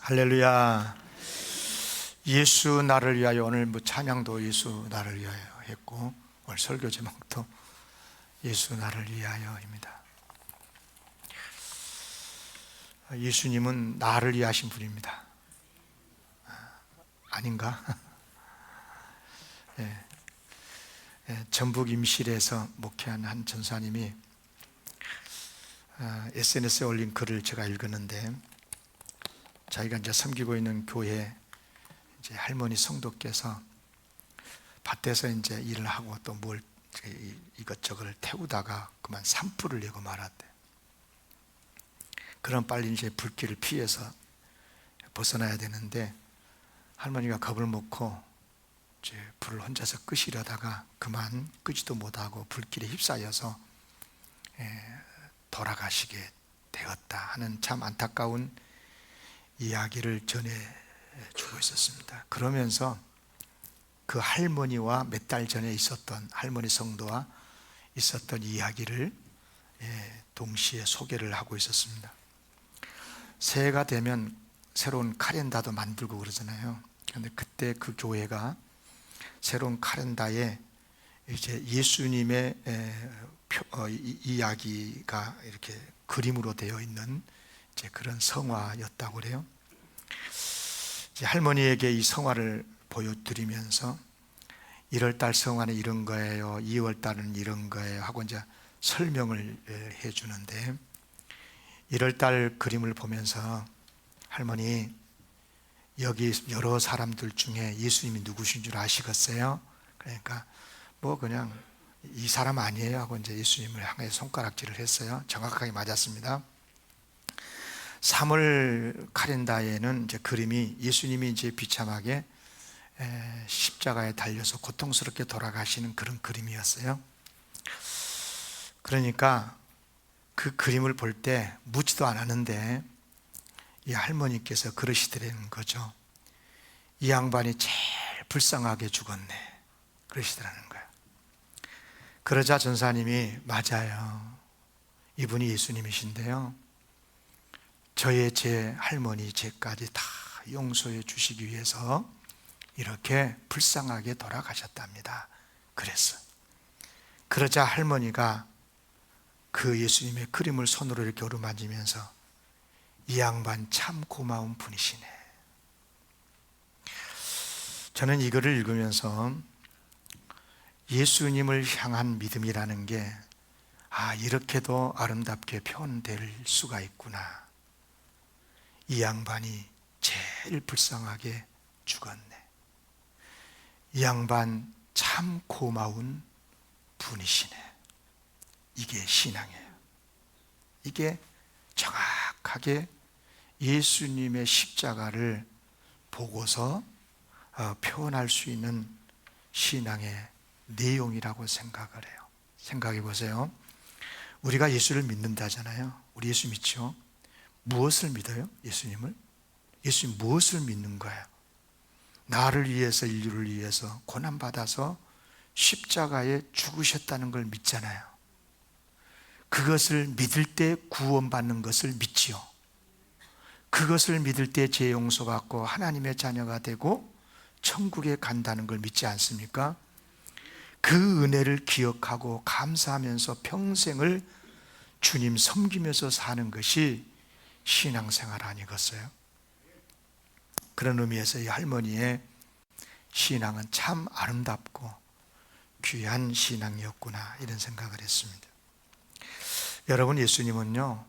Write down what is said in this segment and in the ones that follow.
할렐루야. 예수 나를 위하여. 오늘 찬양도 예수 나를 위하여 했고, 오늘 설교 제목도 예수 나를 위하여입니다. 예수님은 나를 위하신 분입니다. 아닌가? 전북 임실에서 목회한 한 전사님이 SNS에 올린 글을 제가 읽었는데, 자기가 이제 섬기고 있는 교회 이제 할머니 성도께서 밭에서 이제 일을 하고 또 뭘 이것저것을 태우다가 그만 산불을 내고 말았대. 그럼 빨리 이제 불길을 피해서 벗어나야 되는데, 할머니가 겁을 먹고 이제 불을 혼자서 끄시려다가 그만 끄지도 못하고 불길에 휩싸여서 돌아가시게 되었다 하는 참 안타까운 이야기를 전해주고 있었습니다. 그러면서 그 할머니와 몇 달 전에 있었던 할머니 성도와 있었던 이야기를 동시에 소개를 하고 있었습니다. 새해가 되면 새로운 카렌다도 만들고 그러잖아요. 그런데 그때 그 교회가 새로운 카렌다에 이제 예수님의 이야기가 이렇게 그림으로 되어 있는 이제 그런 성화였다고 그래요. 이제 할머니에게 이 성화를 보여드리면서 1월달 성화는 이런 거예요, 2월달은 이런 거예요 하고 이제 설명을 해주는데, 1월달 그림을 보면서 할머니, 여기 여러 사람들 중에 예수님이 누구신 줄 아시겠어요? 그러니까 뭐 그냥 이 사람 아니에요 하고 이제 예수님을 향해 손가락질을 했어요. 정확하게 맞았습니다. 3월 카렌다에는 이제 그림이 예수님이 이제 비참하게 십자가에 달려서 고통스럽게 돌아가시는 그런 그림이었어요. 그러니까 그 그림을 볼 때 묻지도 않았는데 이 할머니께서 그러시더라는 거죠. 이 양반이 제일 불쌍하게 죽었네, 그러시더라는 거예요. 그러자 전사님이 맞아요, 이분이 예수님이신데요, 저의 제 할머니 죄까지 다 용서해 주시기 위해서 이렇게 불쌍하게 돌아가셨답니다. 그랬어. 그러자 할머니가 그 예수님의 그림을 손으로 이렇게 어루만지면서 이 양반 참 고마운 분이시네. 저는 이거를 읽으면서 예수님을 향한 믿음이라는 게 이렇게도 아름답게 표현될 수가 있구나. 이 양반이 제일 불쌍하게 죽었네. 이 양반 참 고마운 분이시네. 이게 신앙이에요. 이게 정확하게 예수님의 십자가를 보고서 표현할 수 있는 신앙의 내용이라고 생각을 해요. 생각해 보세요. 우리가 예수를 믿는다잖아요. 우리 예수 믿죠? 무엇을 믿어요? 예수님을? 예수님 무엇을 믿는 거예요? 나를 위해서, 인류를 위해서 고난받아서 십자가에 죽으셨다는 걸 믿잖아요. 그것을 믿을 때 구원받는 것을 믿지요. 그것을 믿을 때 죄 용서받고 하나님의 자녀가 되고 천국에 간다는 걸 믿지 않습니까? 그 은혜를 기억하고 감사하면서 평생을 주님 섬기면서 사는 것이 신앙생활 아니겠어요? 그런 의미에서 이 할머니의 신앙은 참 아름답고 귀한 신앙이었구나, 이런 생각을 했습니다. 여러분, 예수님은요,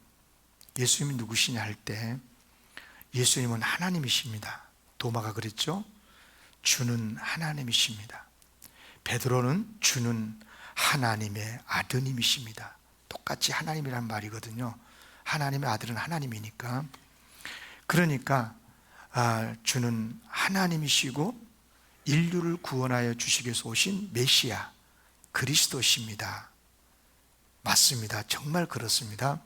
예수님이 누구시냐 할 때 예수님은 하나님이십니다. 도마가 그랬죠? 주는 하나님이십니다. 베드로는 주는 하나님의 아드님이십니다. 똑같이 하나님이란 말이거든요. 하나님의 아들은 하나님이니까. 그러니까 주는 하나님이시고 인류를 구원하여 주시기 위해서 오신 메시아 그리스도십니다. 맞습니다. 정말 그렇습니다.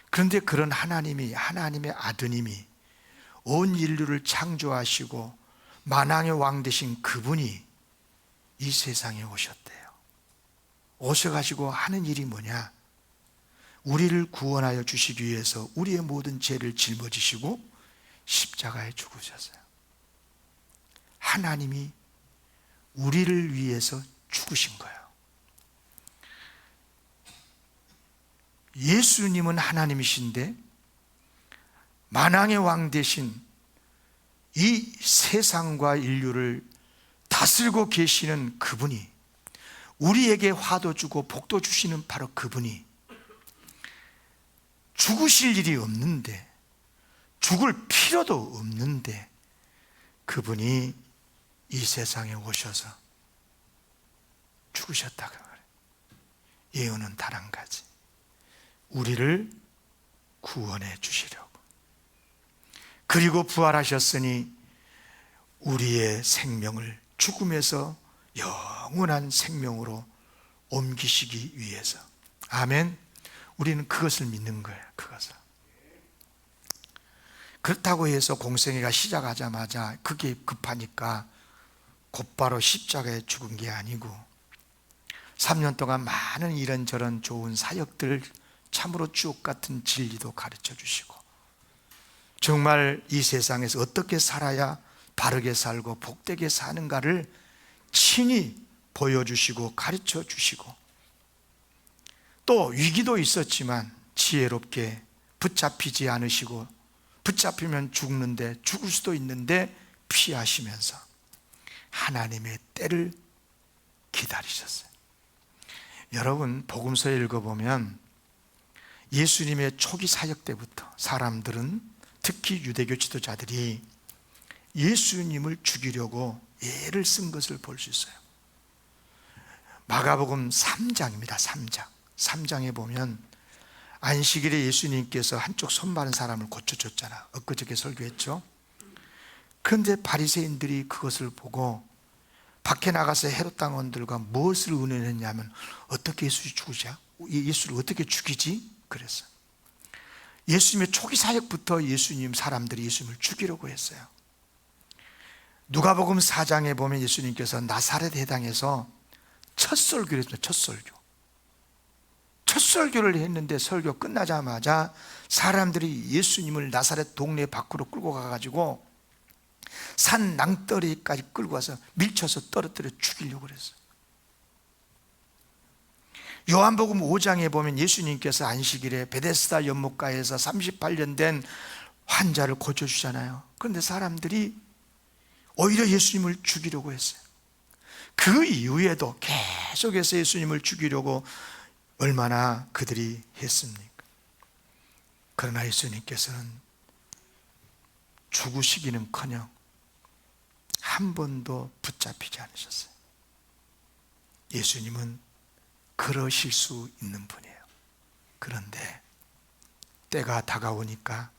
그런데 그런 하나님이, 하나님의 아드님이 온 인류를 창조하시고 만왕의 왕 되신 그분이 이 세상에 오셨대요. 오셔가지고 하는 일이 뭐냐? 우리를 구원하여 주시기 위해서 우리의 모든 죄를 짊어지시고 십자가에 죽으셨어요. 하나님이 우리를 위해서 죽으신 거예요. 예수님은 하나님이신데 만왕의 왕 대신 이 세상과 인류를 다스리고 계시는 그분이, 우리에게 화도 주고 복도 주시는 바로 그분이 죽으실 일이 없는데, 죽을 필요도 없는데 그분이 이 세상에 오셔서 죽으셨다고 말해요. 예언은 단 한 가지, 우리를 구원해 주시려고. 그리고 부활하셨으니 우리의 생명을 죽음에서 영원한 생명으로 옮기시기 위해서. 아멘. 우리는 그것을 믿는 거예요. 그것을. 그렇다고 해서 공생애가 시작하자마자 그게 급하니까 곧바로 십자가에 죽은 게 아니고 3년 동안 많은 이런저런 좋은 사역들, 참으로 주옥 같은 진리도 가르쳐 주시고, 정말 이 세상에서 어떻게 살아야 바르게 살고 복되게 사는가를 친히 보여주시고 가르쳐 주시고, 또 위기도 있었지만 지혜롭게 붙잡히지 않으시고, 붙잡히면 죽는데, 죽을 수도 있는데 피하시면서 하나님의 때를 기다리셨어요. 여러분, 복음서 읽어보면 예수님의 초기 사역 때부터 사람들은, 특히 유대교 지도자들이 예수님을 죽이려고 애를 쓴 것을 볼 수 있어요. 마가복음 3장입니다. 3장에 보면 안식일에 예수님께서 한쪽 손 마른 사람을 고쳐줬잖아. 엊그저께 설교했죠. 그런데 바리새인들이 그것을 보고 밖에 나가서 헤롯 당원들과 무엇을 의논했냐면, 어떻게 예수를 어떻게 죽이지? 그랬어요. 예수님의 초기 사역부터 사람들이 예수님을 죽이려고 했어요. 누가복음 4장에 보면 예수님께서 나사렛 해당에서 첫 설교를 했습니다. 첫 설교를 했는데 설교 끝나자마자 사람들이 예수님을 나사렛 동네 밖으로 끌고 가가지고 산 낭떠러리까지 끌고 와서 밀쳐서 떨어뜨려 죽이려고 그랬어요. 요한복음 5장에 보면 예수님께서 안식일에 베데스다 연못가에서 38년 된 환자를 고쳐주잖아요. 그런데 사람들이 오히려 예수님을 죽이려고 했어요. 그 이후에도 계속해서 예수님을 죽이려고 얼마나 그들이 했습니까? 그러나 예수님께서는 죽으시기는커녕 한 번도 붙잡히지 않으셨어요. 예수님은 그러실 수 있는 분이에요. 그런데 때가 다가오니까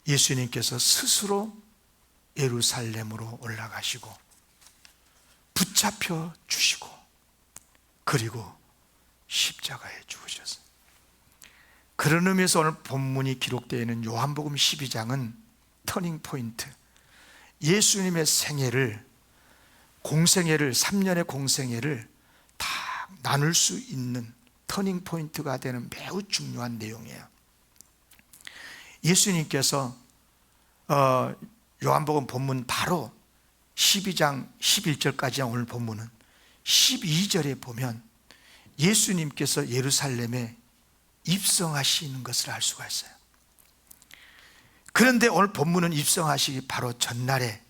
예수님께서 스스로 예루살렘으로 올라가시고 붙잡혀 주시고, 그리고 십자가에 죽으셨어요. 그런 의미에서 오늘 본문이 기록되어 있는 요한복음 12장은 터닝 포인트, 예수님의 생애를, 공생애를, 3년의 공생애를 다 나눌 수 있는 터닝 포인트가 되는 매우 중요한 내용이에요. 예수님께서 요한복음 본문 바로 12장 11절까지야. 오늘 본문은 12절에 보면 예수님께서 예루살렘에 입성하시는 것을 알 수가 있어요. 그런데 오늘 본문은 입성하시기 바로 전날에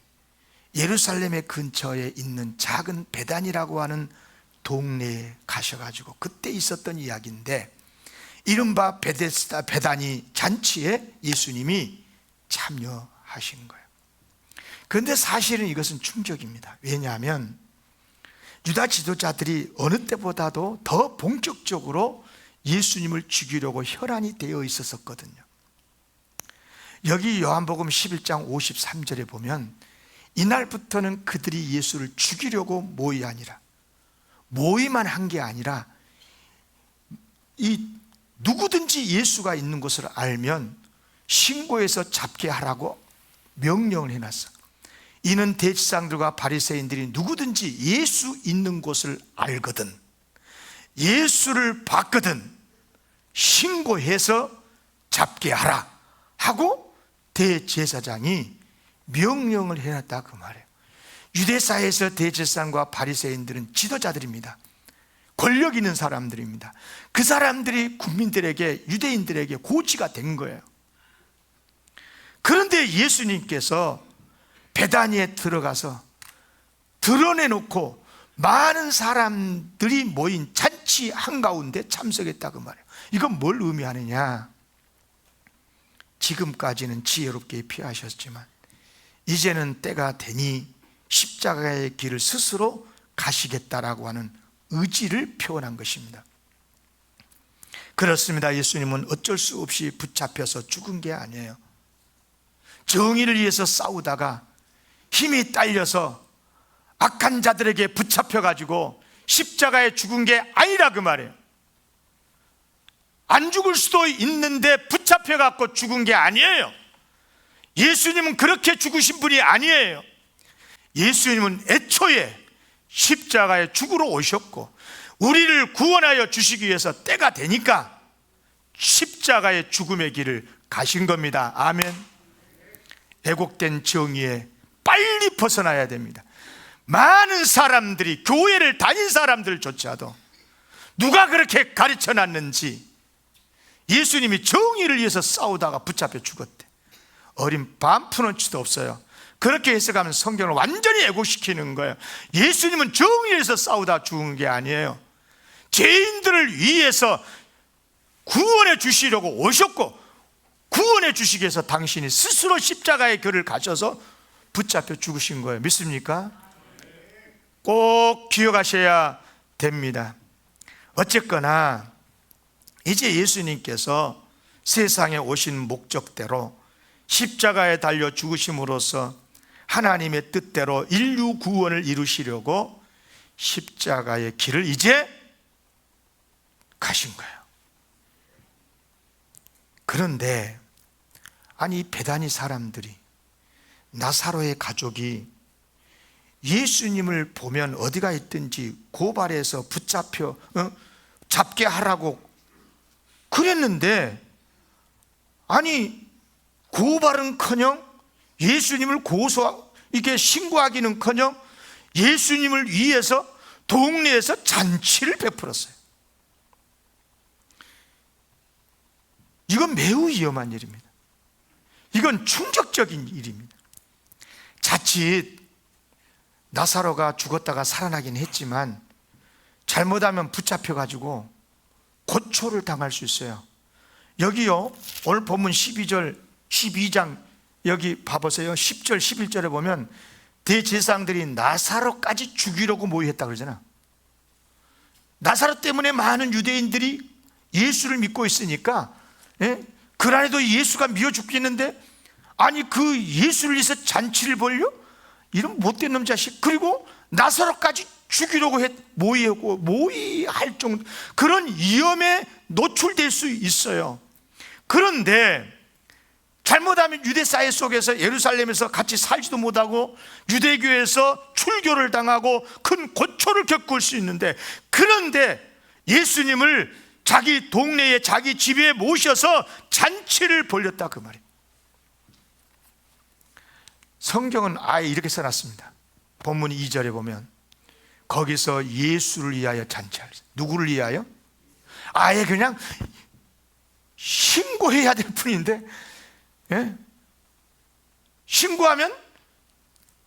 예루살렘의 근처에 있는 작은 베단이라고 하는 동네에 가셔가지고 그때 있었던 이야기인데, 이른바 베데스다 베다니 잔치에 예수님이 참여하신 거예요. 그런데 사실은 이것은 충격입니다. 왜냐하면 유다 지도자들이 어느 때보다도 더 본격적으로 예수님을 죽이려고 혈안이 되어 있었거든요. 여기 요한복음 11장 53절에 보면 이날부터는 그들이 예수를 죽이려고 모의만 한 게 아니라 누구든지 예수가 있는 것을 알면 신고해서 잡게 하라고 명령을 해놨어. 이는 대지상들과 바리새인들이 누구든지 예수 있는 곳을 알거든, 예수를 봤거든 신고해서 잡게 하라 하고 대제사장이 명령을 해놨다 그 말이에요. 유대사회에서 대제사장과 바리새인들은 지도자들입니다. 권력 있는 사람들입니다. 그 사람들이 국민들에게, 유대인들에게 고지가 된 거예요. 그런데 예수님께서 베다니에 들어가서 드러내놓고 많은 사람들이 모인 잔치 한가운데 참석했다 그 말이에요. 이건 뭘 의미하느냐? 지금까지는 지혜롭게 피하셨지만 이제는 때가 되니 십자가의 길을 스스로 가시겠다라고 하는 의지를 표현한 것입니다. 그렇습니다. 예수님은 어쩔 수 없이 붙잡혀서 죽은 게 아니에요. 정의를 위해서 싸우다가 힘이 딸려서 악한 자들에게 붙잡혀가지고 십자가에 죽은 게 아니라 그 말이에요. 안 죽을 수도 있는데 붙잡혀갖고 죽은 게 아니에요. 예수님은 그렇게 죽으신 분이 아니에요. 예수님은 애초에 십자가에 죽으러 오셨고 우리를 구원하여 주시기 위해서 때가 되니까 십자가의 죽음의 길을 가신 겁니다. 아멘. 왜곡된 정의에 빨리 벗어나야 됩니다. 많은 사람들이, 교회를 다닌 사람들조차도 누가 그렇게 가르쳐놨는지 예수님이 정의를 위해서 싸우다가 붙잡혀 죽었대. 어린 반푼어치도 없어요. 그렇게 해석하면 성경을 완전히 왜곡시키는 거예요. 예수님은 정의를 위해서 싸우다 죽은 게 아니에요. 죄인들을 위해서 구원해 주시려고 오셨고 구원해 주시기 위해서 당신이 스스로 십자가의 길을 가셔서 붙잡혀 죽으신 거예요. 믿습니까? 꼭 기억하셔야 됩니다. 어쨌거나 이제 예수님께서 세상에 오신 목적대로 십자가에 달려 죽으심으로써 하나님의 뜻대로 인류 구원을 이루시려고 십자가의 길을 이제 가신 거예요. 그런데 아니 베다니 사람들이, 나사로의 가족이 예수님을 보면 어디가 있든지 고발해서 붙잡혀 잡게 하라고 그랬는데, 아니 고발은커녕 예수님을 이게 신고하기는커녕 예수님을 위해서 동네에서 잔치를 베풀었어요. 이건 매우 위험한 일입니다. 이건 충격적인 일입니다. 자칫 나사로가 죽었다가 살아나긴 했지만 잘못하면 붙잡혀가지고 고초를 당할 수 있어요. 여기요, 오늘 본문 12장 여기 봐보세요. 10절 11절에 보면 대제사장들이 나사로까지 죽이려고 모의했다 그러잖아. 나사로 때문에 많은 유대인들이 예수를 믿고 있으니까, 그 안에도 예수가 미워 죽겠는데, 아니 그 예수를 위해서 잔치를 벌려? 이런 못된 놈 자식. 그리고 나사로까지 죽이려고 모의할 정도, 그런 위험에 노출될 수 있어요. 그런데 잘못하면 유대 사회 속에서, 예루살렘에서 같이 살지도 못하고 유대교에서 출교를 당하고 큰 고초를 겪을 수 있는데, 그런데 예수님을 자기 동네에, 자기 집에 모셔서 잔치를 벌였다 그 말이에요. 성경은 아예 이렇게 써놨습니다. 본문 2절에 보면 거기서 예수를 위하여 잔치할, 누구를 위하여? 아예 그냥 신고해야 될 뿐인데, 신고하면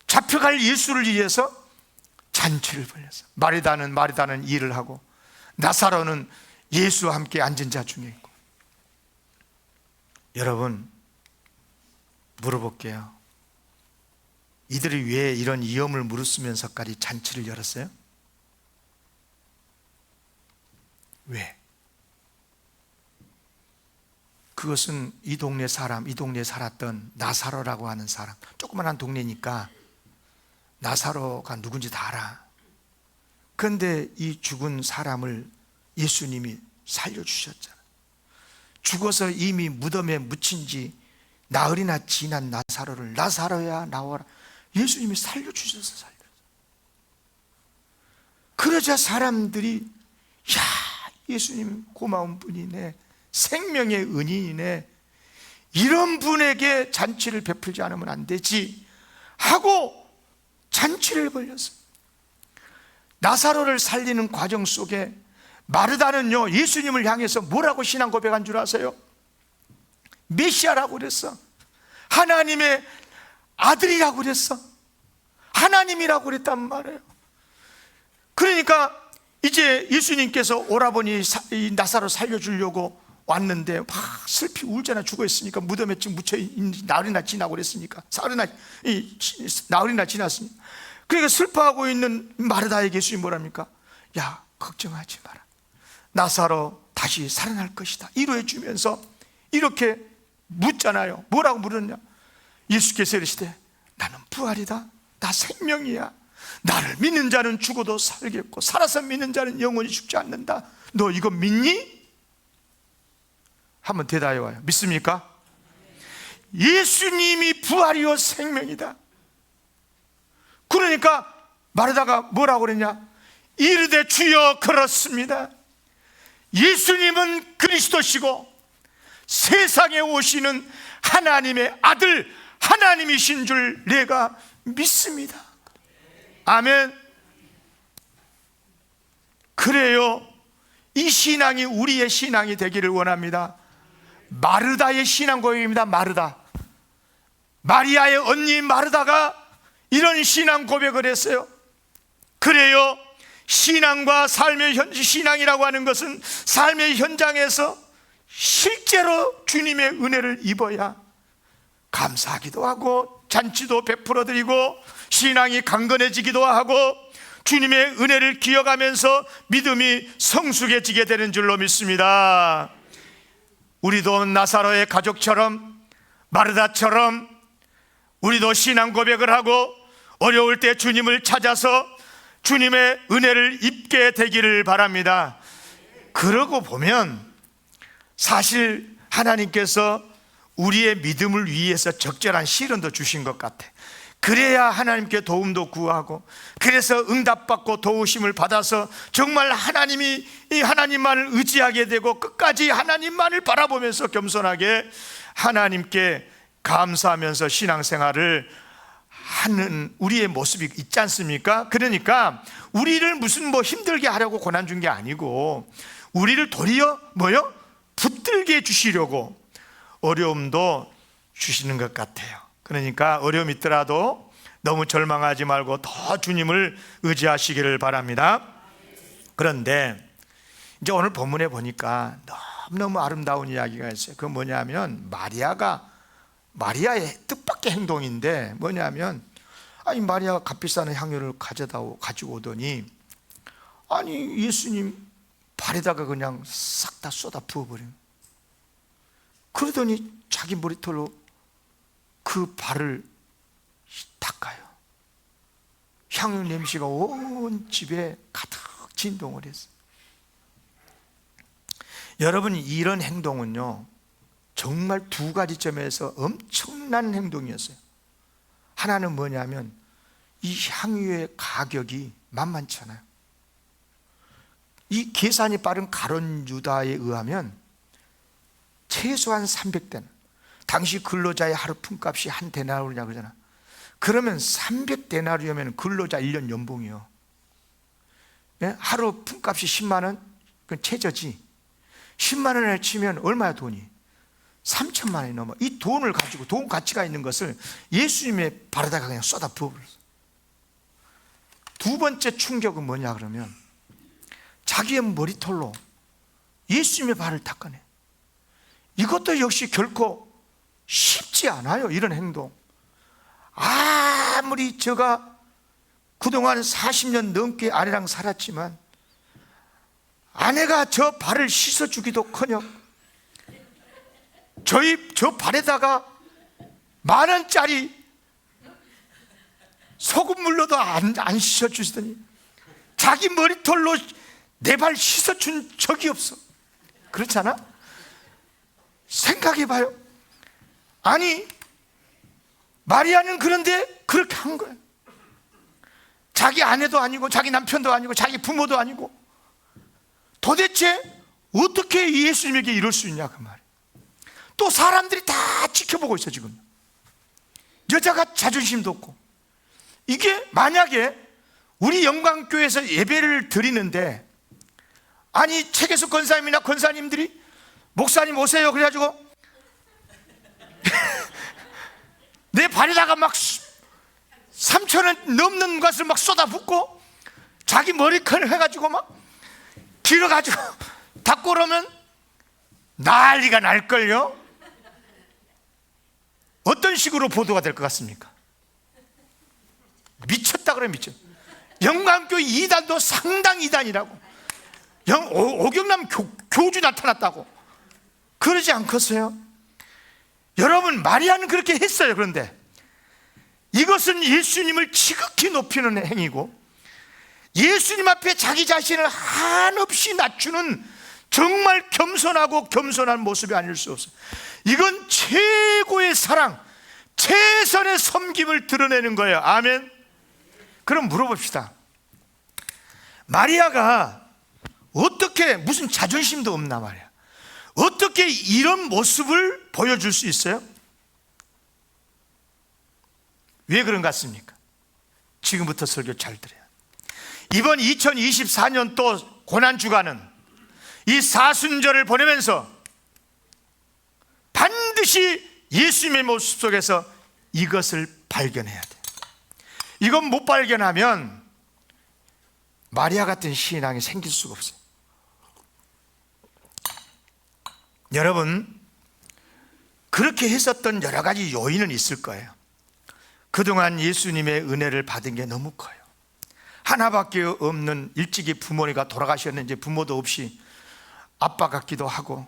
잡혀갈 예수를 위해서 잔치를 벌였어. 마리다는 일을 하고 나사로는 예수와 함께 앉은 자 중에 있고. 여러분 물어볼게요. 이들이 왜 이런 위험을 무릅쓰면서까지 잔치를 열었어요? 왜? 그것은 이 동네 사람, 이 동네에 살았던 나사로라고 하는 사람, 조그만한 동네니까 나사로가 누군지 다 알아. 그런데 이 죽은 사람을 예수님이 살려주셨잖아. 죽어서 이미 무덤에 묻힌 지 나흘이나 지난 나사로를, 나사로야 나와라, 예수님이 살려주셔서 그러자 사람들이, 야, 예수님 고마운 분이네, 생명의 은인이네, 이런 분에게 잔치를 베풀지 않으면 안 되지 하고 잔치를 벌렸어요. 나사로를 살리는 과정 속에 마르다는요, 예수님을 향해서 뭐라고 신앙 고백한 줄 아세요? 메시아라고 그랬어. 하나님의 아들이라고 그랬어. 하나님이라고 그랬단 말이에요. 그러니까 이제 예수님께서 오라버니 이 나사로 살려주려고 왔는데 막 슬피 울잖아. 죽어 있으니까 무덤에 지금 묻혀 나흘이나 지나고 그랬으니까 나흘이나 지났으니까. 그러니까 슬퍼하고 있는 마르다에게 예수님이 뭐랍니까? 야, 걱정하지 마라. 나사로 다시 살아날 것이다. 위로해 주면서 이렇게 묻잖아요. 뭐라고 물었냐? 예수께서 이르시되 나는 부활이다. 나 생명이야. 나를 믿는 자는 죽어도 살겠고 살아서 믿는 자는 영원히 죽지 않는다. 너 이거 믿니? 한번 대답해 와요. 믿습니까? 예수님이 부활이요 생명이다. 그러니까 마르다가 뭐라고 그랬냐? 이르되 주여 그렇습니다. 예수님은 그리스도시고 세상에 오시는 하나님의 아들 하나님이신 줄 내가 믿습니다. 아멘. 그래요. 이 신앙이 우리의 신앙이 되기를 원합니다. 마르다의 신앙 고백입니다. 마르다, 마리아의 언니 마르다가 이런 신앙 고백을 했어요. 그래요. 신앙과 삶의 신앙이라고 하는 것은 삶의 현장에서 실제로 주님의 은혜를 입어야 감사하기도 하고 잔치도 베풀어 드리고 신앙이 강건해지기도 하고 주님의 은혜를 기억하면서 믿음이 성숙해지게 되는 줄로 믿습니다. 우리도 나사로의 가족처럼 마르다처럼 우리도 신앙 고백을 하고 어려울 때 주님을 찾아서 주님의 은혜를 입게 되기를 바랍니다. 그러고 보면 사실 하나님께서 우리의 믿음을 위해서 적절한 시련도 주신 것 같아. 그래야 하나님께 도움도 구하고, 그래서 응답받고 도우심을 받아서 정말 하나님이 이 하나님만을 의지하게 되고 끝까지 하나님만을 바라보면서 겸손하게 하나님께 감사하면서 신앙생활을 하는 우리의 모습이 있지 않습니까? 그러니까 우리를 무슨 힘들게 하려고 고난 준 게 아니고 우리를 도리어 붙들게 해주시려고 어려움도 주시는 것 같아요. 그러니까 어려움이 있더라도 너무 절망하지 말고 더 주님을 의지하시기를 바랍니다. 그런데 이제 오늘 본문에 보니까 너무너무 아름다운 이야기가 있어요. 그건 뭐냐면 마리아의 뜻밖의 행동인데 뭐냐면, 아니 마리아가 값비싼 향유를 가지고 오더니 아니 예수님 발에다가 그냥 싹 다 쏟아 부어버려요. 그러더니 자기 머리털로 그 발을 닦아요. 향유 냄새가 온 집에 가득 진동을 했어요. 여러분, 이런 행동은요 정말 두 가지 점에서 엄청난 행동이었어요. 하나는 뭐냐면 이 향유의 가격이 만만치 않아요. 이 계산이 빠른 가론 유다에 의하면 최소한 300데나리, 당시 근로자의 하루 품값이 한 데나리오냐 그러잖아. 그러면 300데나리오면 근로자 1년 연봉이요. 하루 품값이 10만 원, 그건 최저지. 10만 원을 치면 얼마야 돈이? 3천만 원이 넘어. 이 돈을 가지고, 돈 가치가 있는 것을 예수님의 발에다가 그냥 쏟아 부어버렸어. 두 번째 충격은 뭐냐 그러면 자기의 머리털로 예수님의 발을 닦아내. 이것도 역시 결코 쉽지 않아요. 이런 행동. 아무리 제가 그동안 40년 넘게 아내랑 살았지만 아내가 저 발을 씻어주기도커녕 저 발에다가 10,000원짜리 소금물로도 안 씻어주시더니 자기 머리털로 내 발 씻어준 적이 없어. 그렇지 않아? 생각해봐요. 아니 마리아는 그런데 그렇게 한 거예요. 자기 아내도 아니고 자기 남편도 아니고 자기 부모도 아니고 도대체 어떻게 예수님에게 이럴 수 있냐 그 말이에요. 또 사람들이 다 지켜보고 있어. 지금 여자가 자존심도 없고. 이게 만약에 우리 영광교회에서 예배를 드리는데, 아니 최계수 권사님이나 권사님들이 목사님 오세요 그래가지고 내 발에다가 막 3,000원 넘는 것을 막 쏟아붓고 자기 머리카락 해가지고 막 길어가지고 닦고 그러면 난리가 날걸요. 어떤 식으로 보도가 될 것 같습니까? 미쳤다 그래. 미쳤. 영광교회 2단도 상당 2단이라고. 오경남 교주 나타났다고. 그러지 않겠어요? 여러분, 마리아는 그렇게 했어요. 그런데 이것은 예수님을 지극히 높이는 행위고, 예수님 앞에 자기 자신을 한없이 낮추는 정말 겸손하고 겸손한 모습이 아닐 수 없어요. 이건 최고의 사랑, 최선의 섬김을 드러내는 거예요. 아멘. 그럼 물어봅시다. 마리아가 어떻게, 무슨 자존심도 없나 말이야, 어떻게 이런 모습을 보여줄 수 있어요? 왜 그런 것 같습니까? 지금부터 설교 잘 들어요. 이번 2024년 또 고난주간은 이 사순절을 보내면서 반드시 예수님의 모습 속에서 이것을 발견해야 돼. 이건 못 발견하면 마리아 같은 신앙이 생길 수가 없어요. 여러분, 그렇게 했었던 여러 가지 요인은 있을 거예요. 그동안 예수님의 은혜를 받은 게 너무 커요. 하나밖에 없는, 일찍이 부모가 돌아가셨는지 부모도 없이 아빠 같기도 하고,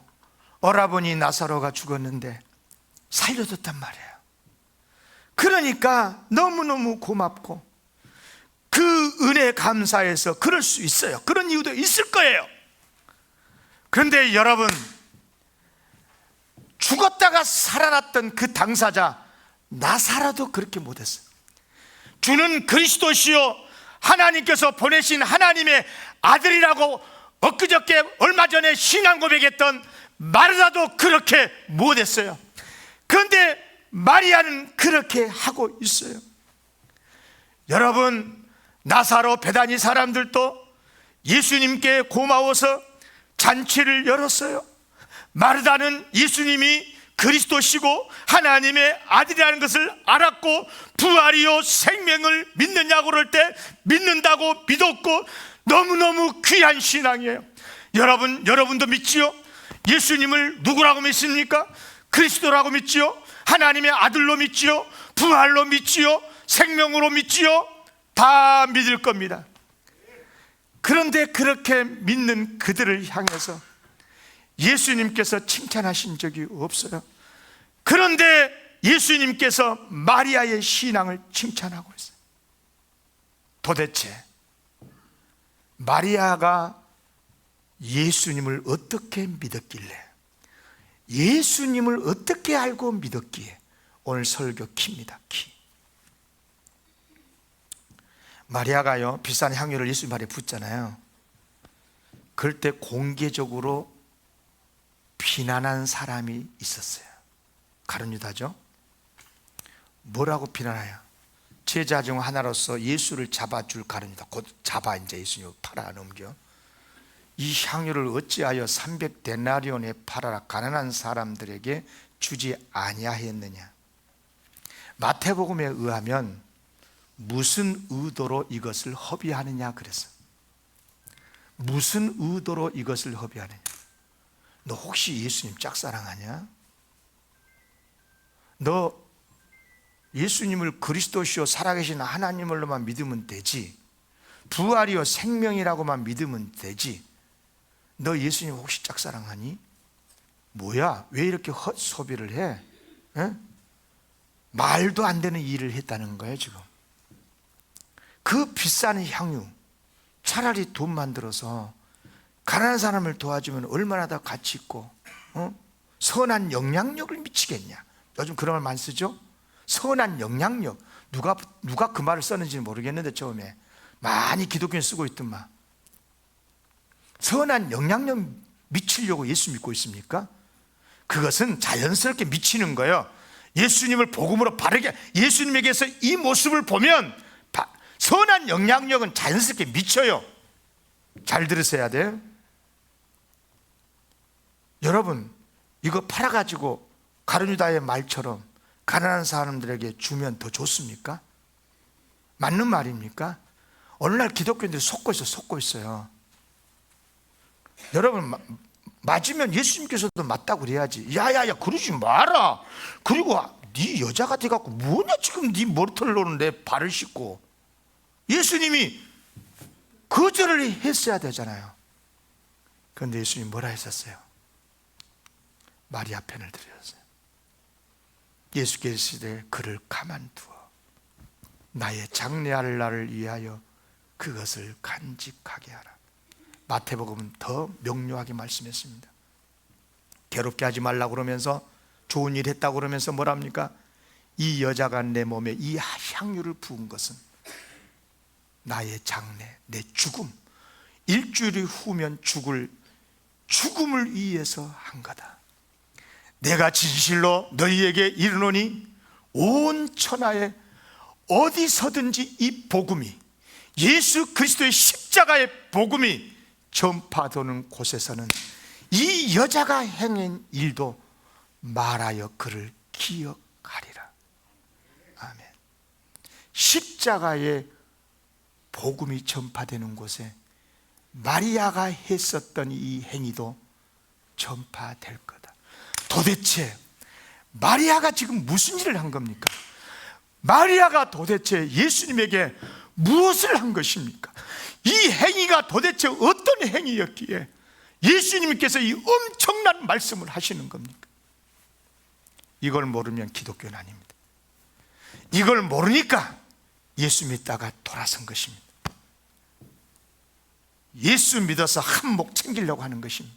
오라버니 나사로가 죽었는데 살려줬단 말이에요. 그러니까 너무너무 고맙고 그 은혜 감사해서 그럴 수 있어요. 그런 이유도 있을 거예요. 그런데 여러분, 죽었다가 살아났던 그 당사자 나사로도 그렇게 못했어요. 주는 그리스도시요 하나님께서 보내신 하나님의 아들이라고 엊그저께 얼마 전에 신앙 고백했던 마르다도 그렇게 못했어요. 그런데 마리아는 그렇게 하고 있어요. 여러분, 나사로 베다니 사람들도 예수님께 고마워서 잔치를 열었어요. 마르다는 예수님이 그리스도시고 하나님의 아들이라는 것을 알았고, 부활이요 생명을 믿느냐고 그럴 때 믿는다고 믿었고, 너무너무 귀한 신앙이에요. 여러분도 믿지요? 예수님을 누구라고 믿습니까? 그리스도라고 믿지요? 하나님의 아들로 믿지요? 부활로 믿지요? 생명으로 믿지요? 다 믿을 겁니다. 그런데 그렇게 믿는 그들을 향해서 예수님께서 칭찬하신 적이 없어요. 그런데 예수님께서 마리아의 신앙을 칭찬하고 있어요. 도대체 마리아가 예수님을 어떻게 믿었길래, 예수님을 어떻게 알고 믿었기에 오늘 설교 키입니다. 키. 마리아가요, 비싼 향유를 예수님 발에 붓잖아요. 그럴 때 공개적으로 비난한 사람이 있었어요. 가룟 유다죠. 뭐라고 비난해요? 제자 중 하나로서 예수를 잡아줄 가룟 유다, 곧 잡아 이제 예수님을 팔아 넘겨. 이 향유를 어찌하여 300데나리온에 팔아라 가난한 사람들에게 주지 아니하였느냐. 마태복음에 의하면 무슨 의도로 이것을 허비하느냐 그랬어. 무슨 의도로 이것을 허비하느냐. 너 혹시 예수님 짝사랑하냐? 너 예수님을 그리스도시요 살아계신 하나님으로만 믿으면 되지, 부활이요 생명이라고만 믿으면 되지, 너 예수님 혹시 짝사랑하니? 뭐야, 왜 이렇게 헛소비를 해? 에? 말도 안 되는 일을 했다는 거예요. 지금 그 비싼 향유, 차라리 돈만 들어서 가난한 사람을 도와주면 얼마나 더 가치 있고 선한 영향력을 미치겠냐. 요즘 그런 말 많이 쓰죠. 선한 영향력. 누가 그 말을 썼는지는 모르겠는데 처음에 많이 기독교인 쓰고 있더만. 선한 영향력 미치려고 예수 믿고 있습니까? 그것은 자연스럽게 미치는 거예요. 예수님을 복음으로 바르게, 예수님에게서 이 모습을 보면 선한 영향력은 자연스럽게 미쳐요. 잘 들으셔야 돼요. 여러분, 이거 팔아가지고 가룟유다의 말처럼 가난한 사람들에게 주면 더 좋습니까? 맞는 말입니까? 오늘날 기독교인들이 속고 있어요. 여러분, 맞으면 예수님께서도 맞다고 그래야지. 야야야, 그러지 마라. 그리고 네 여자가 돼갖고 뭐냐 지금 네 머리털 노는데 발을 씻고. 예수님이 거절을 했어야 되잖아요. 그런데 예수님이 뭐라 했었어요? 마리아 편을 들으셨어요. 예수께서 이르시되 그를 가만두어 나의 장래할 날을 위하여 그것을 간직하게 하라. 마태복음은 더 명료하게 말씀했습니다. 괴롭게 하지 말라고 그러면서, 좋은 일 했다고 그러면서 뭐랍니까? 이 여자가 내 몸에 이 향유를 부은 것은 나의 장래, 내 죽음, 일주일 후면 죽을 죽음을 위해서 한 거다. 내가 진실로 너희에게 이르노니 온 천하에 어디서든지 이 복음이, 예수 그리스도의 십자가의 복음이 전파되는 곳에서는 이 여자가 행한 일도 말하여 그를 기억하리라. 아멘. 십자가의 복음이 전파되는 곳에 마리아가 했었던 이 행위도 전파될 거다. 도대체 마리아가 지금 무슨 일을 한 겁니까? 마리아가 도대체 예수님에게 무엇을 한 것입니까? 이 행위가 도대체 어떤 행위였기에 예수님께서 이 엄청난 말씀을 하시는 겁니까? 이걸 모르면 기독교는 아닙니다. 이걸 모르니까 예수 믿다가 돌아선 것입니다. 예수 믿어서 한몫 챙기려고 하는 것입니다.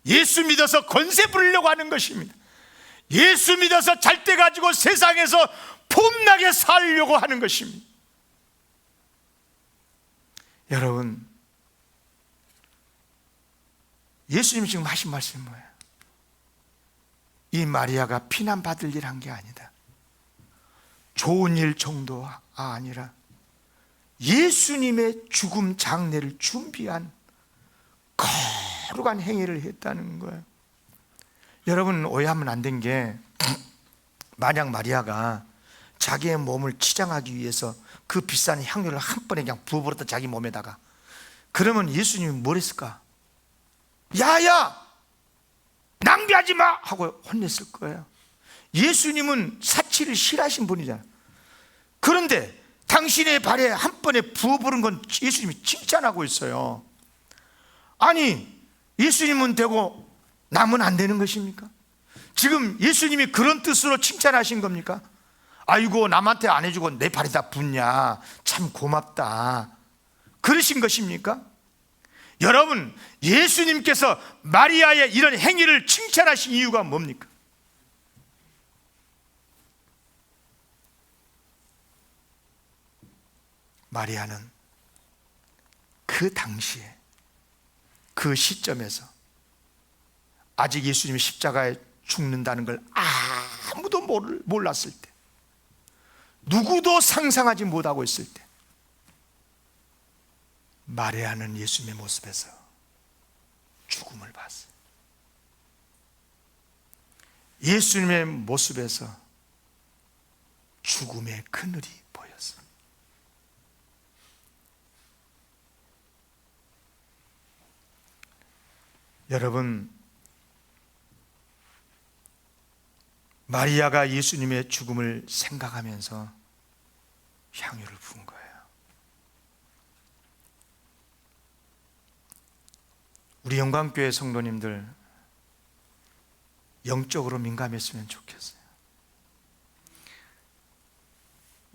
예수 믿어서 권세 부리려고 하는 것입니다. 예수 믿어서 잘 때 가지고 세상에서 폼나게 살려고 하는 것입니다. 여러분, 예수님이 지금 하신 말씀이 뭐예요? 이 마리아가 비난받을 일 한 게 아니다. 좋은 일 정도가 아니라 예수님의 죽음 장례를 준비한 거룩한 행위를 했다는 거예요. 여러분, 오해하면 안 된 게, 만약 마리아가 자기의 몸을 치장하기 위해서 그 비싼 향료를 한 번에 그냥 부어버렸다, 자기 몸에다가, 그러면 예수님이 뭘 했을까? 야야, 낭비하지 마! 하고 혼냈을 거예요. 예수님은 사치를 싫어하신 분이잖아요. 그런데 당신의 발에 한 번에 부어버린 건 예수님이 칭찬하고 있어요. 아니, 예수님은 되고 남은 안 되는 것입니까? 지금 예수님이 그런 뜻으로 칭찬하신 겁니까? 아이고, 남한테 안 해주고 내 발이 다 붓냐, 참 고맙다, 그러신 것입니까? 여러분, 예수님께서 마리아의 이런 행위를 칭찬하신 이유가 뭡니까? 마리아는 그 당시에, 그 시점에서 아직 예수님이 십자가에 죽는다는 걸 아무도 몰랐을 때, 누구도 상상하지 못하고 있을 때, 마리아는 예수님의 모습에서 죽음을 봤어요. 예수님의 모습에서 죽음의 그늘이 보였어요. 여러분, 마리아가 예수님의 죽음을 생각하면서 향유를 부은 거예요. 우리 영광교회 성도님들, 영적으로 민감했으면 좋겠어요.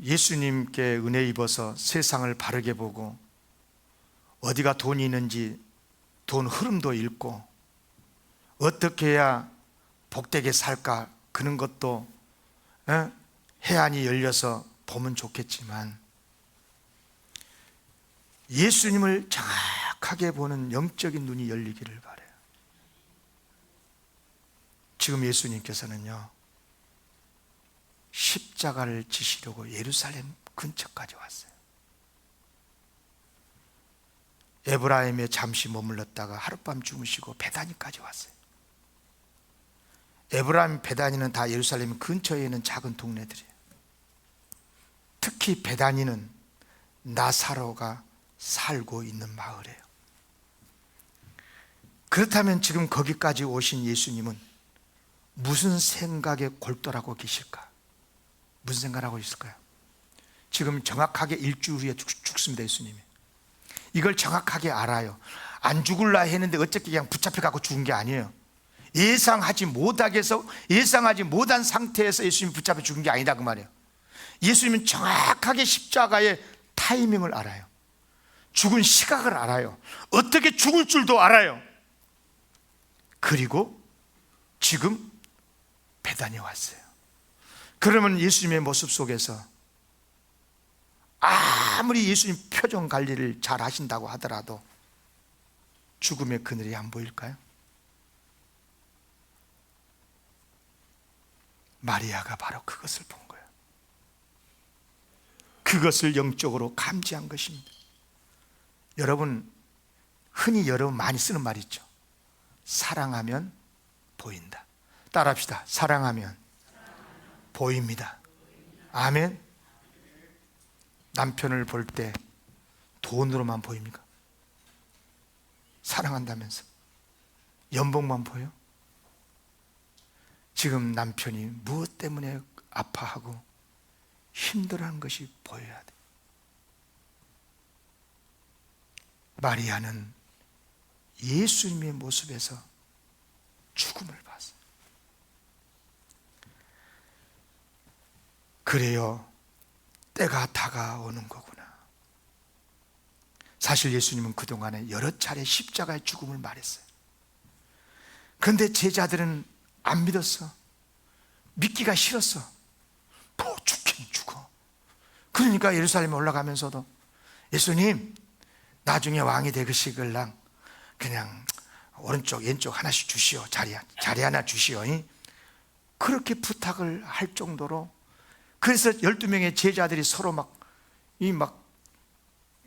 예수님께 은혜 입어서 세상을 바르게 보고, 어디가 돈이 있는지 돈 흐름도 읽고, 어떻게 해야 복되게 살까, 그런 것도 해안이 열려서 보면 좋겠지만, 예수님을 정확하게 보는 영적인 눈이 열리기를 바라요. 지금 예수님께서는요, 십자가를 지시려고 예루살렘 근처까지 왔어요. 에브라임에 잠시 머물렀다가 하룻밤 주무시고 베다니까지 왔어요. 에브라임, 베다니는 다 예루살렘 근처에 있는 작은 동네들이에요. 특히 베다니는 나사로가 살고 있는 마을이에요. 그렇다면 지금 거기까지 오신 예수님은 무슨 생각에 골똘하고 계실까? 무슨 생각하고 있을까요? 지금 정확하게 일주일 후에 죽습니다. 예수님이 이걸 정확하게 알아요. 안 죽을라 했는데 어쨌든 그냥 붙잡혀갖고 죽은 게 아니에요. 예상하지 못한 상태에서 예수님이 붙잡혀 죽은 게 아니다 그 말이에요. 예수님은 정확하게 십자가의 타이밍을 알아요. 죽은 시각을 알아요. 어떻게 죽을 줄도 알아요. 그리고 지금 베다니에 왔어요. 그러면 예수님의 모습 속에서 아무리 예수님 표정 관리를 잘 하신다고 하더라도 죽음의 그늘이 안 보일까요? 마리아가 바로 그것을 본 거예요. 그것을 영적으로 감지한 것입니다. 여러분, 흔히 여러분 많이 쓰는 말이 있죠. 사랑하면 보인다. 따라합시다. 사랑하면 보입니다. 아멘. 남편을 볼 때 돈으로만 보입니까? 사랑한다면서 연봉만 보여? 지금 남편이 무엇 때문에 아파하고 힘들어하는 것이 보여야 돼. 마리아는 예수님의 모습에서 죽음을 봤어요. 그래요, 때가 다가오는 거구나. 사실 예수님은 그동안에 여러 차례 십자가의 죽음을 말했어요. 그런데 제자들은 안 믿었어. 믿기가 싫었어. 뭐 죽긴 죽어. 그러니까 예루살렘에 올라가면서도 예수님, 나중에 왕이 되시걸랑 그냥 오른쪽 왼쪽 하나씩 주시오. 자리 하나 주시오. 그렇게 부탁을 할 정도로. 그래서 12명의 제자들이 서로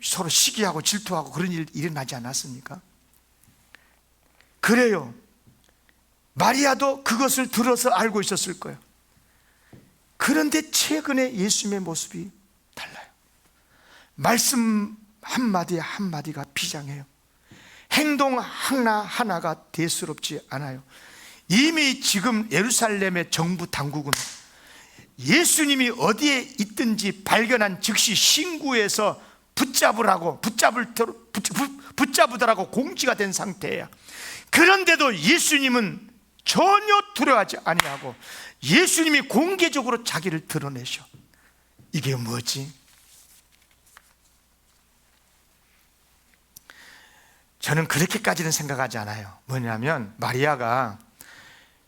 서로 시기하고 질투하고 그런 일이 일어나지 않았습니까? 그래요. 마리아도 그것을 들어서 알고 있었을 거예요. 그런데 최근에 예수님의 모습이 달라요. 말씀 한마디 한마디가 비장해요. 행동 하나하나가 대수롭지 않아요. 이미 지금 예루살렘의 정부 당국은 예수님이 어디에 있든지 발견한 즉시 신고해서 붙잡으라고 공지가 된 상태예요. 그런데도 예수님은 전혀 두려워하지 아니하고 예수님이 공개적으로 자기를 드러내셔. 이게 뭐지? 저는 그렇게까지는 생각하지 않아요. 뭐냐면 마리아가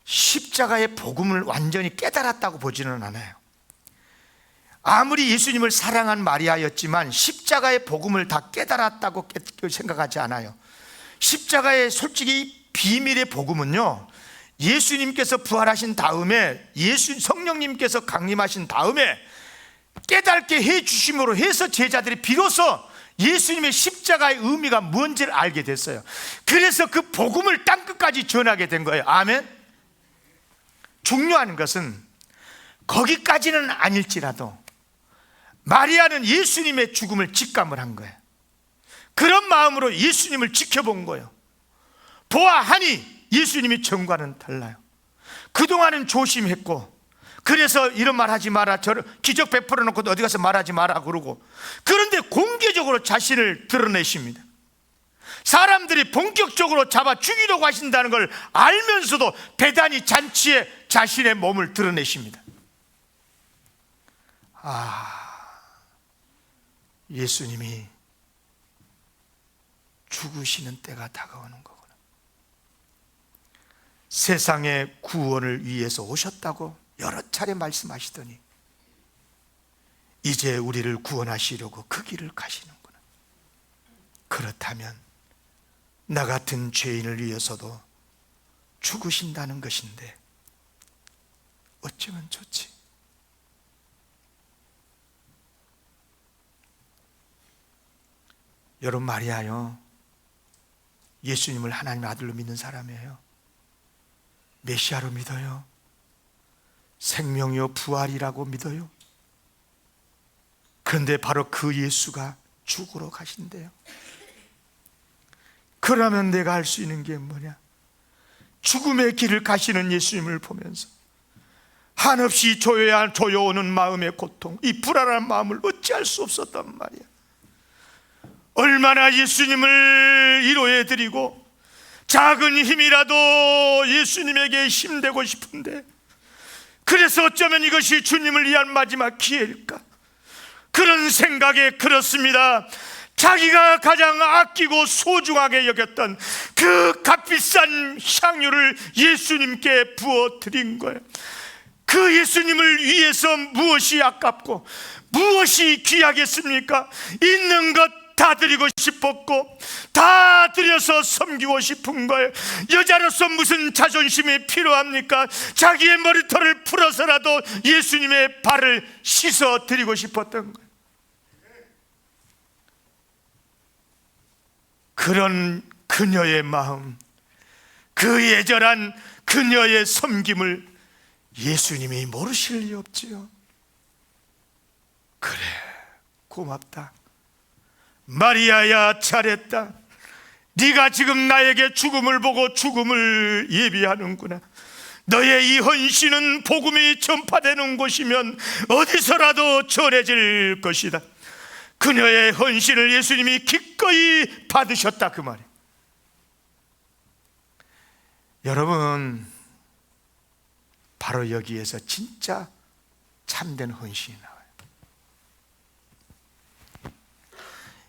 십자가의 복음을 완전히 깨달았다고 보지는 않아요. 아무리 예수님을 사랑한 마리아였지만 십자가의 복음을 다 깨달았다고 생각하지 않아요. 십자가의 솔직히 비밀의 복음은요, 예수님께서 부활하신 다음에 성령님께서 강림하신 다음에 깨닫게 해주심으로 해서 제자들이 비로소 예수님의 십자가의 의미가 뭔지를 알게 됐어요. 그래서 그 복음을 땅끝까지 전하게 된 거예요. 아멘. 중요한 것은 거기까지는 아닐지라도 마리아는 예수님의 죽음을 직감을 한 거예요. 그런 마음으로 예수님을 지켜본 거예요. 보아하니 예수님이 전과는 달라요. 그동안은 조심했고, 그래서 이런 말 하지 마라, 저를 기적 베풀어 놓고 어디 가서 말하지 마라 그러고, 그런데 공개적으로 자신을 드러내십니다. 사람들이 본격적으로 잡아 죽이려고 하신다는 걸 알면서도 베다니 잔치에 자신의 몸을 드러내십니다. 예수님이 죽으시는 때가 다가오는 거구나. 세상의 구원을 위해서 오셨다고 여러 차례 말씀하시더니 이제 우리를 구원하시려고 그 길을 가시는구나. 그렇다면 나 같은 죄인을 위해서도 죽으신다는 것인데 어쩌면 좋지? 여러분, 마리아요, 예수님을 하나님의 아들로 믿는 사람이에요. 메시아로 믿어요. 생명이요 부활이라고 믿어요. 그런데 바로 그 예수가 죽으러 가신대요. 그러면 내가 할 수 있는 게 뭐냐? 죽음의 길을 가시는 예수님을 보면서 한없이 조여오는 마음의 고통, 이 불안한 마음을 어찌할 수 없었단 말이야. 얼마나 예수님을 위로해드리고 작은 힘이라도 예수님에게 힘되고 싶은데, 그래서 어쩌면 이것이 주님을 위한 마지막 기회일까, 그런 생각에 그렇습니다. 자기가 가장 아끼고 소중하게 여겼던 그 값비싼 향유를 예수님께 부어드린 거예요. 그 예수님을 위해서 무엇이 아깝고 무엇이 귀하겠습니까? 있는 것 다 드리고 싶었고 다 드려서 섬기고 싶은 거예요. 여자로서 무슨 자존심이 필요합니까? 자기의 머리털을 풀어서라도 예수님의 발을 씻어 드리고 싶었던 거예요. 그런 그녀의 마음, 그 애절한 그녀의 섬김을 예수님이 모르실 리 없지요. 그래, 고맙다. 마리아야, 잘했다. 네가 지금 나에게 죽음을 보고 죽음을 예비하는구나. 너의 이 헌신은 복음이 전파되는 곳이면 어디서라도 전해질 것이다. 그녀의 헌신을 예수님이 기꺼이 받으셨다, 그 말이에요. 여러분, 바로 여기에서 진짜 참된 헌신이 나와요.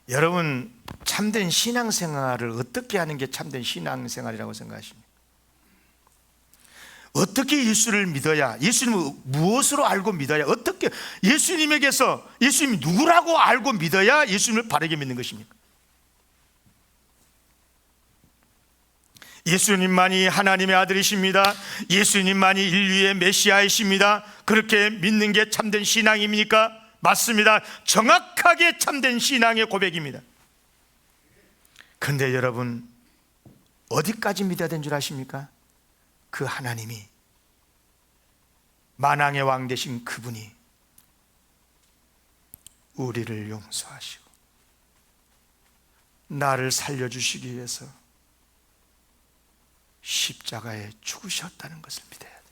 여러분, 참된 신앙생활을 어떻게 하는 게 참된 신앙생활이라고 생각하십니까? 어떻게 예수를 믿어야, 예수님을 무엇으로 알고 믿어야, 어떻게 예수님에게서 예수님이 누구라고 알고 믿어야 예수님을 바르게 믿는 것입니까? 예수님만이 하나님의 아들이십니다. 예수님만이 인류의 메시아이십니다. 그렇게 믿는 게 참된 신앙입니까? 맞습니다. 정확하게 참된 신앙의 고백입니다. 그런데 여러분, 어디까지 믿어야 되는 줄 아십니까? 그 하나님이, 만왕의 왕 되신 그분이 우리를 용서하시고 나를 살려주시기 위해서 십자가에 죽으셨다는 것을 믿어야 돼요.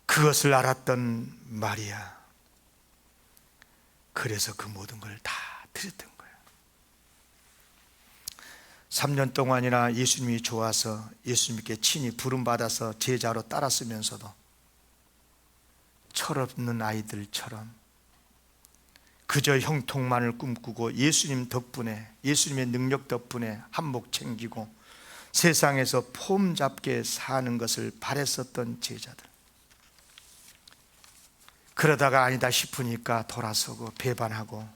그것을 알았던 마리아, 그래서 그 모든 걸 다 드렸던 거예요. 3년 동안이나 예수님이 좋아서 예수님께 친히 부름받아서 제자로 따랐으면서도 철없는 아이들처럼 그저 형통만을 꿈꾸고 예수님 덕분에, 예수님의 능력 덕분에 한몫 챙기고 세상에서 폼 잡게 사는 것을 바랬었던 제자들, 그러다가 아니다 싶으니까 돌아서고 배반하고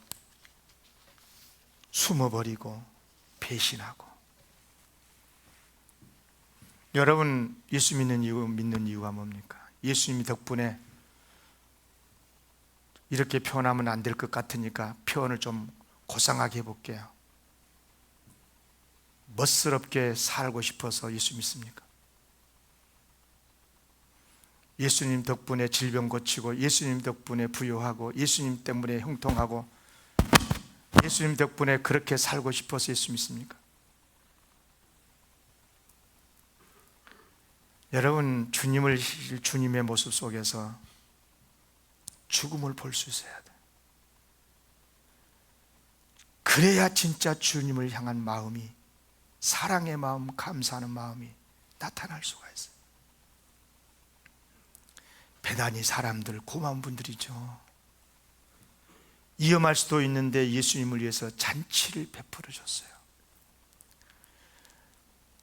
숨어버리고 배신하고. 여러분, 예수 믿는 이유가 뭡니까? 예수님 덕분에 이렇게 표현하면 안 될 것 같으니까 표현을 좀 고상하게 해볼게요. 멋스럽게 살고 싶어서 예수 믿습니까? 예수님 덕분에 질병 고치고, 예수님 덕분에 부유하고, 예수님 때문에 형통하고, 예수님 덕분에 그렇게 살고 싶어서 예수 믿습니까? 여러분, 주님의 모습 속에서 죽음을 볼 수 있어야 돼. 그래야 진짜 주님을 향한 마음이, 사랑의 마음, 감사하는 마음이 나타날 수가 있어요. 배단이 사람들, 고마운 분들이죠. 위험할 수도 있는데 예수님을 위해서 잔치를 베풀어 줬어요.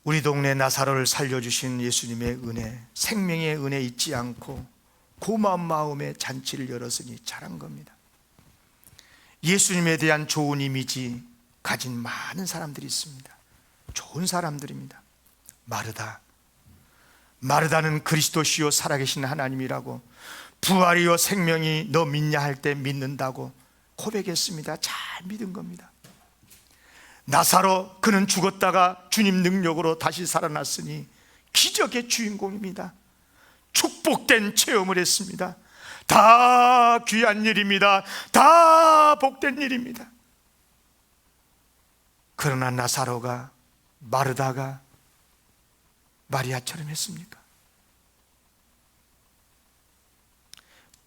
우리 동네 나사로를 살려주신 예수님의 은혜, 생명의 은혜 잊지 않고 고마운 마음에 잔치를 열었으니 잘한 겁니다. 예수님에 대한 좋은 이미지, 가진 많은 사람들이 있습니다. 좋은 사람들입니다. 마르다는 그리스도시요 살아계신 하나님이라고, 부활이요 생명이 너 믿냐 할 때 믿는다고 고백했습니다. 잘 믿은 겁니다. 나사로, 그는 죽었다가 주님 능력으로 다시 살아났으니 기적의 주인공입니다. 축복된 체험을 했습니다. 다 귀한 일입니다. 다 복된 일입니다. 그러나 나사로가, 마르다가 마리아처럼 했습니까?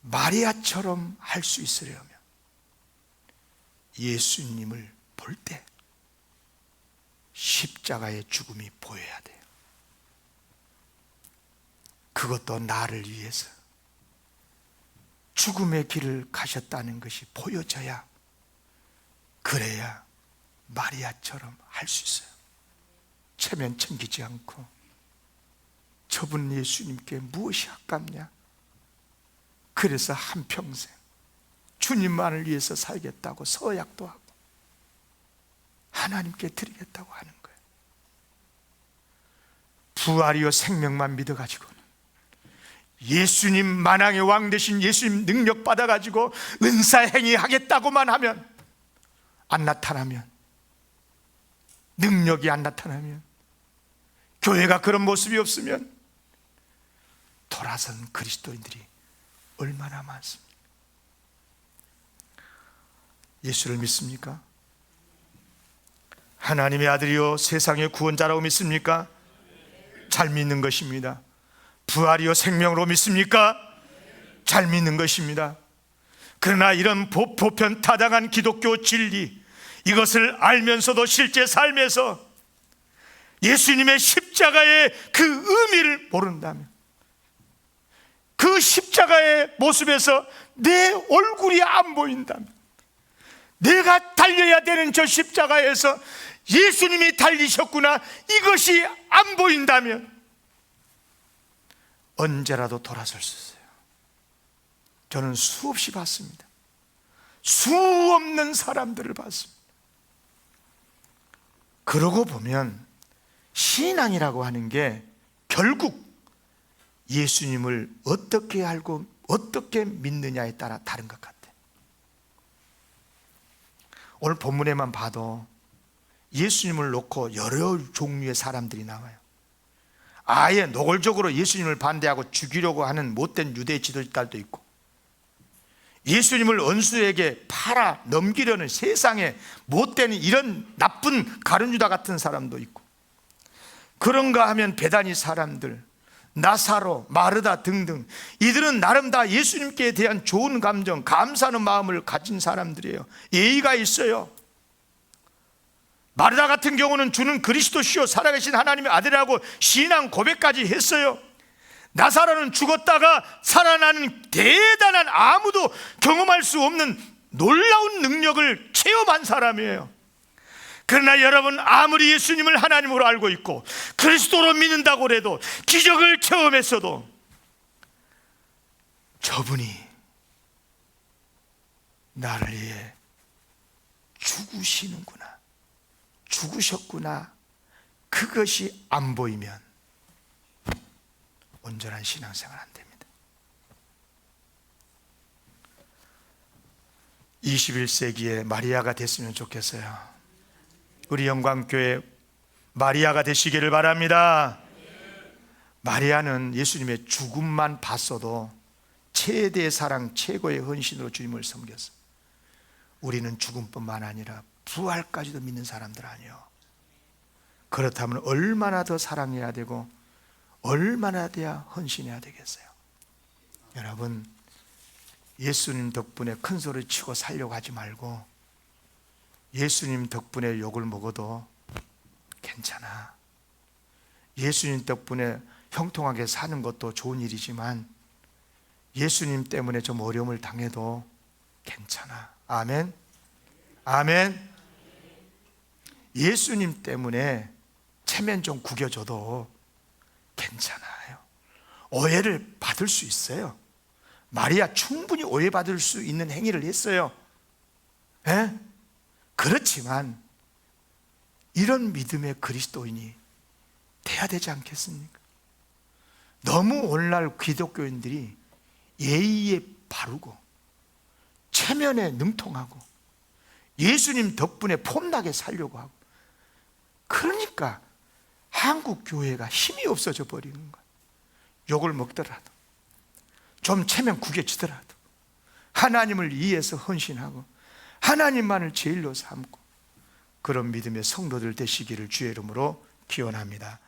마리아처럼 할 수 있으려면 예수님을 볼 때 십자가의 죽음이 보여야 돼요. 그것도 나를 위해서 죽음의 길을 가셨다는 것이 보여져야, 그래야 마리아처럼 할 수 있어요. 체면 챙기지 않고 저분 예수님께 무엇이 아깝냐, 그래서 한평생 주님만을 위해서 살겠다고 서약도 하고 하나님께 드리겠다고 하는 거예요. 부활이요 생명만 믿어가지고는, 예수님 만왕의 왕 되신 예수님 능력 받아가지고 은사행위 하겠다고만 하면, 안 나타나면, 능력이 안 나타나면, 교회가 그런 모습이 없으면 돌아선 그리스도인들이 얼마나 많습니까? 예수를 믿습니까? 하나님의 아들이요 세상의 구원자라고 믿습니까? 잘 믿는 것입니다. 부활이요 생명으로 믿습니까? 잘 믿는 것입니다. 그러나 이런 보편타당한 기독교 진리, 이것을 알면서도 실제 삶에서 예수님의 십자가의 그 의미를 모른다면, 그 십자가의 모습에서 내 얼굴이 안 보인다면, 내가 달려야 되는 저 십자가에서 예수님이 달리셨구나, 이것이 안 보인다면 언제라도 돌아설 수 있어요. 저는 수없이 봤습니다. 수 없는 사람들을 봤습니다. 그러고 보면 신앙이라고 하는 게 결국 예수님을 어떻게 알고 어떻게 믿느냐에 따라 다른 것 같아요. 오늘 본문에만 봐도 예수님을 놓고 여러 종류의 사람들이 나와요. 아예 노골적으로 예수님을 반대하고 죽이려고 하는 못된 유대 지도자들도 있고, 예수님을 원수에게 팔아 넘기려는 세상에 못된 이런 나쁜 가룟유다 같은 사람도 있고, 그런가 하면 베다니 사람들, 나사로, 마르다 등등, 이들은 나름 다 예수님께 대한 좋은 감정, 감사하는 마음을 가진 사람들이에요. 예의가 있어요. 마르다 같은 경우는 주는 그리스도시요 살아계신 하나님의 아들이라고 신앙 고백까지 했어요. 나사로는 죽었다가 살아나는 대단한, 아무도 경험할 수 없는 놀라운 능력을 체험한 사람이에요. 그러나 여러분, 아무리 예수님을 하나님으로 알고 있고 그리스도로 믿는다고 해도, 기적을 체험했어도 저분이 나를 위해 죽으시는구나, 죽으셨구나, 그것이 안 보이면 온전한 신앙생활 안 됩니다. 21세기에 마리아가 됐으면 좋겠어요. 우리 영광교회 마리아가 되시기를 바랍니다. 마리아는 예수님의 죽음만 봤어도 최대의 사랑, 최고의 헌신으로 주님을 섬겼어요. 우리는 죽음뿐만 아니라 부활까지도 믿는 사람들 아니에요. 그렇다면 얼마나 더 사랑해야 되고 얼마나 돼야 헌신해야 되겠어요. 여러분, 예수님 덕분에 큰 소리 치고 살려고 하지 말고, 예수님 덕분에 욕을 먹어도 괜찮아. 예수님 덕분에 형통하게 사는 것도 좋은 일이지만 예수님 때문에 좀 어려움을 당해도 괜찮아. 아멘. 아멘. 예수님 때문에 체면 좀 구겨줘도 괜찮아요. 오해를 받을 수 있어요. 마리아 충분히 오해받을 수 있는 행위를 했어요. 에? 그렇지만 이런 믿음의 그리스도인이 돼야 되지 않겠습니까? 너무 오늘날 기독교인들이 예의에 바르고 체면에 능통하고 예수님 덕분에 폼나게 살려고 하고, 그러니까 한국 교회가 힘이 없어져 버리는 거야. 욕을 먹더라도, 좀 체면 구겨지더라도 하나님을 위해서 헌신하고 하나님만을 제일로 삼고, 그런 믿음의 성도들 되시기를 주의 이름으로 기원합니다.